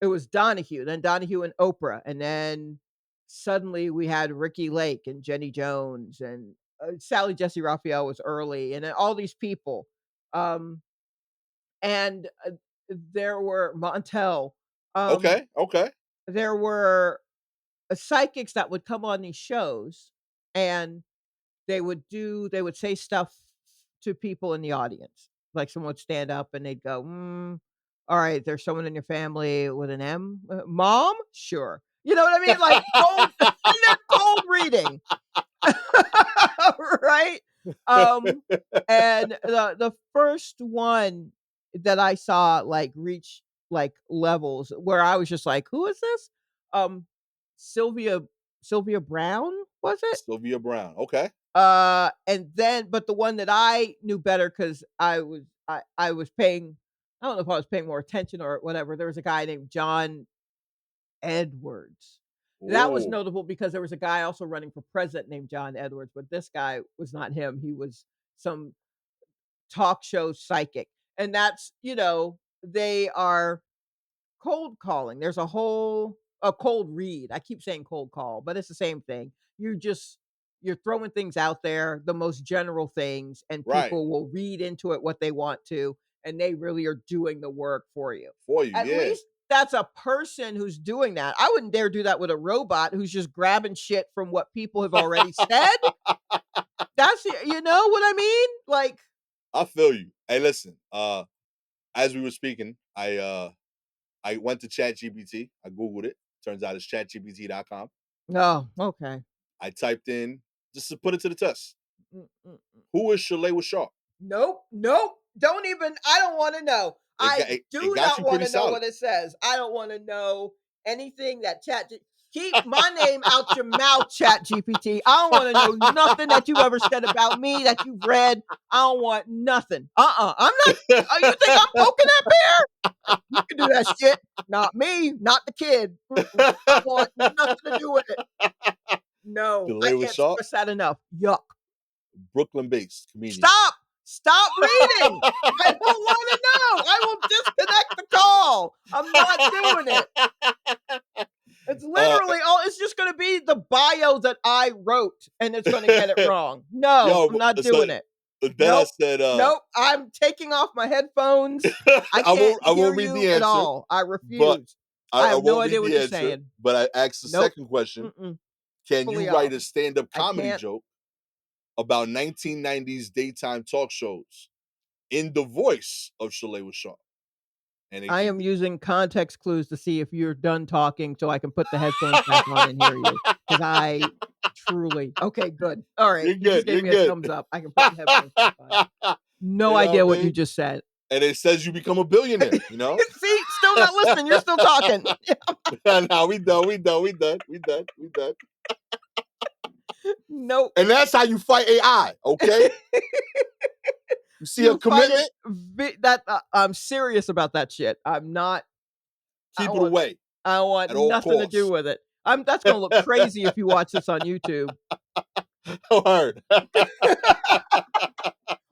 it was Donahue, then Donahue and Oprah, and then suddenly we had Ricky Lake and Jenny Jones and, Sally Jessy Raphael was early, and then all these people, um, and, there were Montel, um, okay, okay. there were, psychics that would come on these shows, and they would say stuff to people in the audience. Like, someone would stand up and they'd go, alright, there's someone in your family with an M? Mom? Sure. You know what I mean? Like, cold and they're cold reading. Right? Um, and the first one that I saw, like, reach, like, levels where I was just like, "Who is this?" Um, Sylvia Sylvia Brown, was it? Sylvia Brown. Okay, And then but the one that I knew better because I was paying, I don't know if I was paying more attention or whatever. There was a guy named John Edwards. That was ooh, notable because there was a guy also running for president named John Edwards, but this guy was not him. He was some talk show psychic. And that's, they are cold calling. There's a cold read. I keep saying cold call, but it's the same thing. You're throwing things out there, the most general things, and right. people will read into it what they want to, and they really are doing the work for you. For you, At yeah. least that's a person who's doing that. I wouldn't dare do that with a robot who's just grabbing shit from what people have already said. You know what I mean? Like, I feel you. Hey, listen. As we were speaking, I went to ChatGPT. I googled it. Turns out it's ChatGPT.com. oh, okay. I typed in just to put it to the test. Mm, mm, mm. Who is Shalewa Sharpe? Nope, nope. Don't even I don't wanna know. It I got it, it do got not you pretty wanna know solid. what it says. I don't wanna know anything that Keep my name out your mouth, ChatGPT. I don't want to know nothing that you've ever said about me that you've read. I don't want nothing. I'm not. Oh, you think I'm poking that bear? You can do that shit. Not me. Not the kid. I want nothing to do with it. No, I Shalewa can't Sharpe, stress that enough. Yuck. Brooklyn-based comedian. Stop reading. I don't want to know. I will disconnect the call. I'm not doing it. It's literally it's just going to be the bio that I wrote, and it's going to get it wrong. No, I'm not doing it. Then Nope. I said, nope. I'm taking off my headphones. I can't hear won't read you the at answer, all. I refuse. I have no won't idea read what the you're answer, saying. but I asked the Nope. second question. Mm-mm. Can Fully you write off. a stand-up I comedy can't. joke about 1990s daytime talk shows in the voice of Shalewa Sharpe? And I am using context clues to see if you're done talking so I can put the headphones back on and hear you. Because I truly okay, good. All right. You're You good. just gave You're me good. a thumbs up. I can put the headphones back on. No You know idea what I what you mean? just said. And it says you become a billionaire, you know? See, still not listening. You're still talking. No, we done. Nope. And that's how you fight AI, okay? You see her commitment? I'm serious about that shit. I'm not. Keep it away I want at all nothing to do costs. with it. That's gonna look crazy if you watch this on YouTube. Word.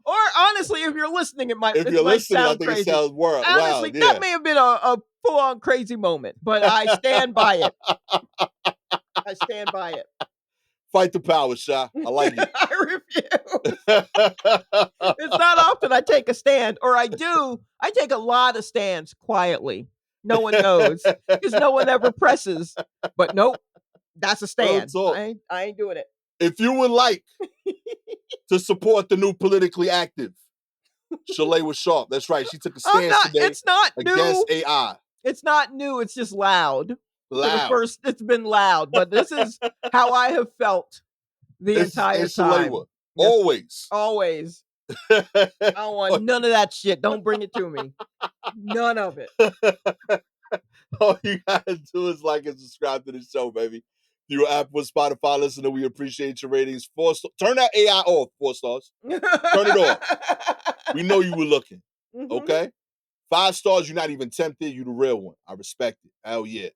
Or honestly, if you're listening, it might If you're might listening, I sound think crazy. it sounds wild. Honestly, that may have been a full-on crazy moment, but I stand by it. I stand by it. Fight the power, Sha. I like it. I refuse. It's not often I take a stand, or I do. I take a lot of stands quietly. No one knows because no one ever presses. But nope, that's a stand. I ain't doing it. If you would like to support the new politically active Shalewa Sharpe, that's right. She took a stance today it's not against new. AI. It's not new. It's just loud. Loud. It's been loud, but this is how I have felt the entire time. Shalewa. Yes, always. I don't want none of that shit. Don't bring it to me. None of it. All you gotta do is like and subscribe to the show, baby. You Apple, Spotify listener, we appreciate your ratings. 4 stars. Turn that AI off. 4 stars. Turn it off. We know you were looking. Okay? 5 stars, you're not even tempted. You the real one. I respect it. Hell yeah.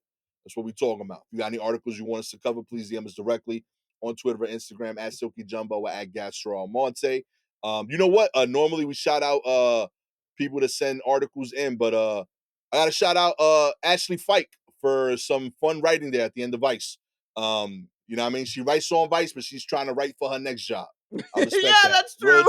That's what we talking about. If you got any articles you want us to cover, please DM us directly on Twitter or Instagram at Silky Jumbo or at Gastor Almonte. You know what? Normally we shout out people to send articles in, but I gotta shout out Ashley Fike for some fun writing there at the end of Vice. You know what I mean? She writes on Vice, but she's trying to write for her next job. I respect that. That's true.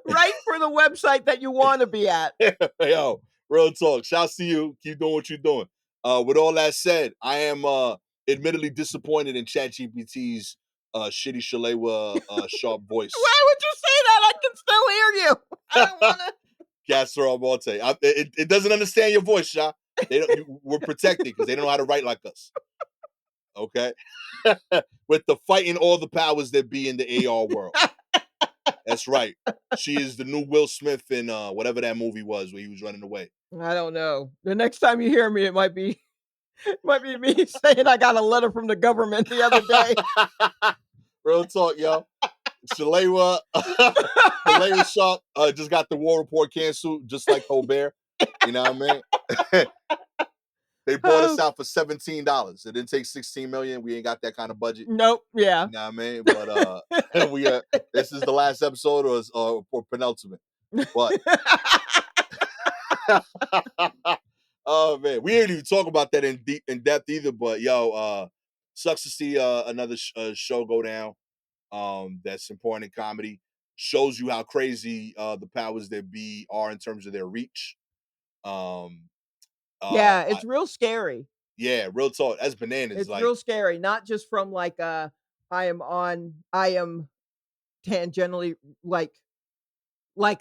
Write for the website that you want to be at. Yo, real talk. Shouts to you. Keep doing what you're doing. With all that said, I am admittedly disappointed in ChatGPT's shitty Shalewa Sharpe voice. Why would you say that? I can still hear you. I don't want to. Gastor Almonte. It doesn't understand your voice, Sha. We're protected because they don't know how to write like us. Okay? With the fighting all the powers that be in the AR world. That's right. She is the new Will Smith in whatever that movie was where he was running away. I don't know. The next time you hear me, it might be me saying I got a letter from the government the other day. Real talk, yo. Shalewa Sharpe just got the war report canceled, just like Colbert. You know what I mean? They bought us out for $17. It didn't take $16 million. We ain't got that kind of budget. Nope. Yeah. You know what I mean? But we this is the last episode or penultimate. But oh man, we didn't even talk about that in depth either. But yo, sucks to see another show go down. That's important in comedy. Shows you how crazy the powers that be are in terms of their reach. Yeah, it's real scary. Yeah, real talk. That's bananas. It's real scary. Not just from like I am tangentially like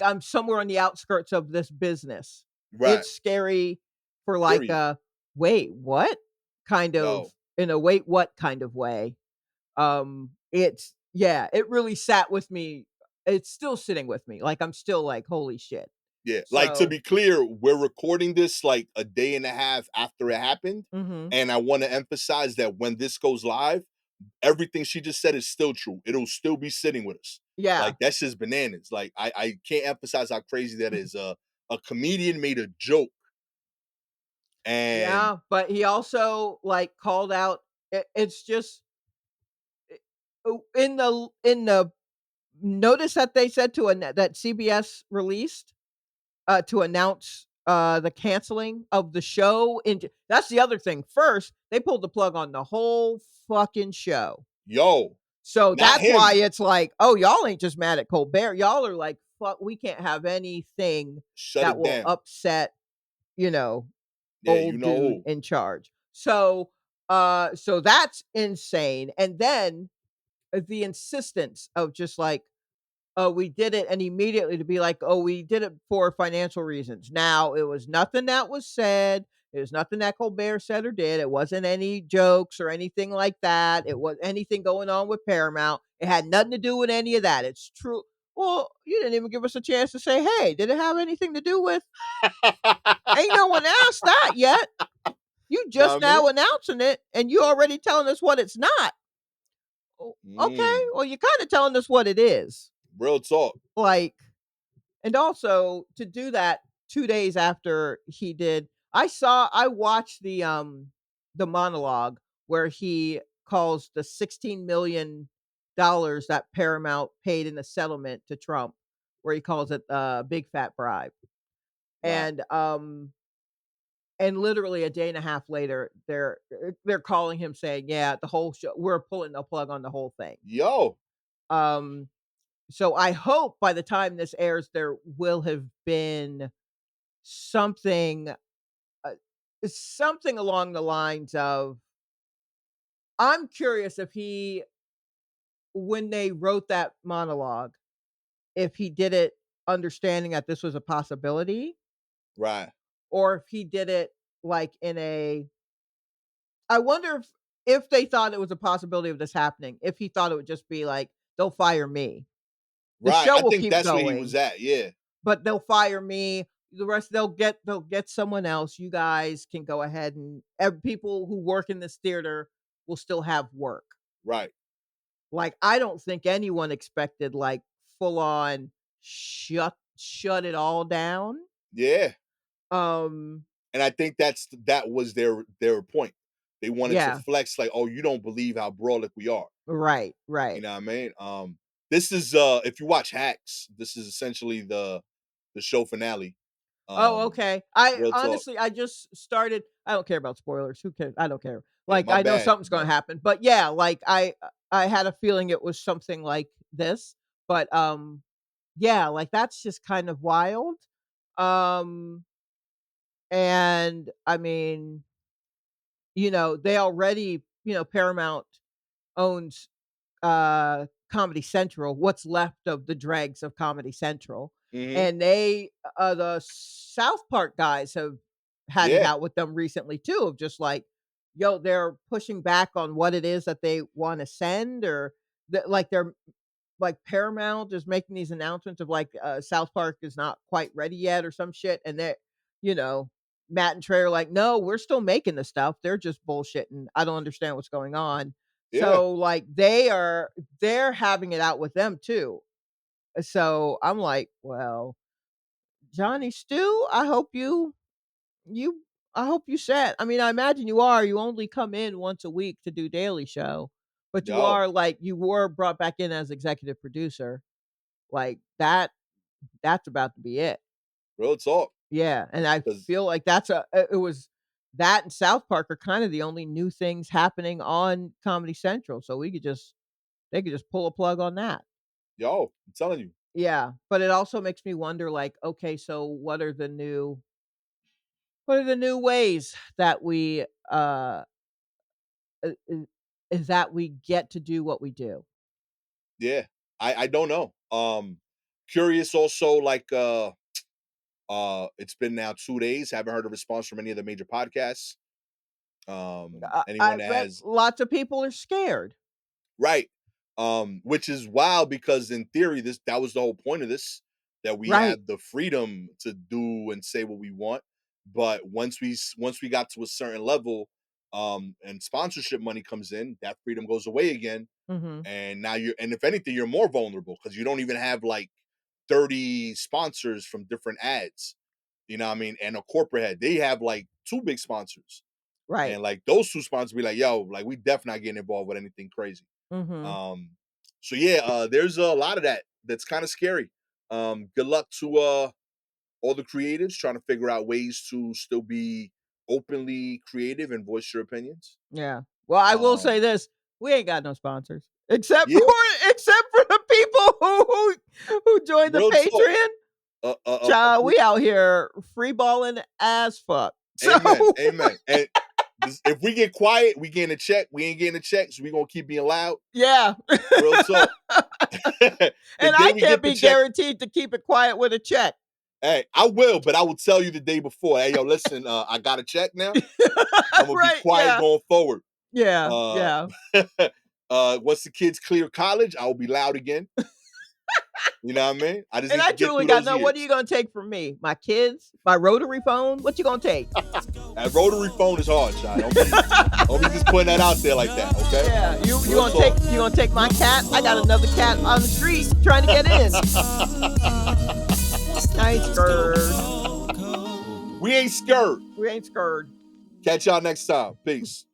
I'm somewhere on the outskirts of this business. Right. It's scary for like wait, what? Kind of in a wait, what kind of way. It really sat with me. It's still sitting with me. Like I'm still like, holy shit. Yeah, like, to So be clear, we're recording this, like, a day and a half after it happened, mhm. and I wanna emphasize that when this goes live, everything she just said is still true. It'll still be sitting with us. Yeah. Like, that's just bananas. Like, I can't emphasize how crazy that is. A comedian made a joke, and Yeah, but he also, like, called out it's just in the notice that they said that CBS released, to announce, the canceling of the show that's the other thing. First, they pulled the plug on the whole fucking show. yo, So not that's why him. it's like, "Oh, y'all ain't just mad at Colbert, y'all are like, 'Fuck, we can't have anything Shut that it will down. upset, you know, Yeah, you old know dude who. in charge.'" So that's insane, and then, the insistence of just like, "Oh, we did it," and immediately to be like, "Oh, we did it for financial reasons." Now, it was nothing that was said, it was nothing that Colbert said or did, it wasn't any jokes or anything like that, it was anything going on with Paramount, it had nothing to do with any of that, it's true. Well, you didn't even give us a chance to say, "Hey, did it have anything to do with" ain't no one asked that yet. You Know just what I mean? now announcing it, and you already telling us what it's not. O okay, Mm, well, you're kinda telling us what it is. real talk. Like and also to do that 2 days after he did I watched the monologue where he calls the $16 million that Paramount paid in the settlement to Trump, where he calls it a big fat bribe. Right. And, and literally a day and a half later, they're calling him saying, "Yeah, the whole show we're pulling the plug on the whole thing." Yo, Um, so I hope by the time this airs, there will have been something, uh, something along the lines of I'm curious if he when they wrote that monologue, if he did it understanding that this was a possibility, right, or if he did it, like, in a I wonder if they thought it was a possibility of this happening, if he thought it would just be like, "They'll fire me. The right. show I will think keep that's where he was going, at. Yeah, but they'll fire me. The rest they'll get someone else. You guys can go ahead and people who work in this theater will still have work." right. Like, I don't think anyone expected, like, full on shut it all down. Yeah, Um, and I think that was their point. They wanted to yeah, flex, like, "Oh, you don't believe how brolic we are." right, You right. know what I mean? This is if you watch Hacks, this is essentially the show finale. Oh, Um, okay. I real talk. honestly, I just started I don't care about spoilers. Who cares? I don't care. Yeah, Like, my I know bad. something's gonna happen, but yeah, like, I had a feeling it was something like this, but, yeah, like, that's just kind of wild. Um, and I mean, they already Paramount owns Comedy Central, what's left of the dregs of Comedy Central, Mhm. and the South Park guys have had it Yeah, out with them recently too, of just like, yo, they're pushing back on what it is that they wanna send or they're like, Paramount is making these announcements of, like, South Park is not quite ready yet or some shit, and you know, Matt and Trey are like, "No, we're still making the stuff, they're just bullshitting, I don't understand what's going on." yeah, So, like, they're having it out with them too. So, I'm like, "Well, Johnny Stew, you I hope you set." I mean, I imagine you are, you only come in once a week to do Daily Show, but you yo, are, like you were brought back in as executive producer. Like, that's about to be it. real talk. Yeah, and I 'Cause feel like it was that and South Park are kinda the only new things happening on Comedy Central, so they could just pull a plug on that. yo, I'm telling you, Yeah, but it also makes me wonder, like, okay, so what are the new ways that is that we get to do what we do? yeah. I don't know. Curious also, like, it's been now 2 days, haven't heard a response from any of the major podcasts. Anyone I that bet has lots of people are scared. right. Which is wild because in theory, that was the whole point of this. that we Right. have the freedom to do and say what we want. But once we got to a certain level, and sponsorship money comes in, that freedom goes away again. Mhm. And now and if anything, you're more vulnerable because you don't even have like 30 sponsors from different ads. You know what I mean? And a corporate head, they have like 2 big sponsors. Right. And like those 2 sponsors be like, yo, like we definitely not getting involved with anything crazy. Mhm. So yeah, there's a lot of that's kind of scary. Good luck to all the creatives trying to figure out ways to still be openly creative and voice your opinions. Yeah. Well, I will say Um, this, we ain't got no sponsors except yeah, for the people who joined the real talk. Patreon. A Child, we out here free balling as fuck. So Amen. Amen. And if we get quiet, we getting a check. We ain't getting a check, so we gonna keep being loud. yeah. Real talk. The And day I we can't get the be check, guaranteed to keep it quiet with a check. hey, I will, but I will tell you the day before. Hey, yo, listen, I got a check now. I'm gonna be Right, quiet yeah. going forward. Yeah, Uh, yeah. once the kids clear college, I will be loud again. You know what I mean? I just And need I to get truly through got those know what are you years. gonna take from me? My kids? My rotary phone? What you gonna take? That rotary phone is hard, Sean. Don't be just putting that out there like that, okay? Yeah, you Real gonna take my cat? I got another cat on the street trying to get in. I ain't scared. We ain't scared. We ain't scared. Catch y'all next time. Peace.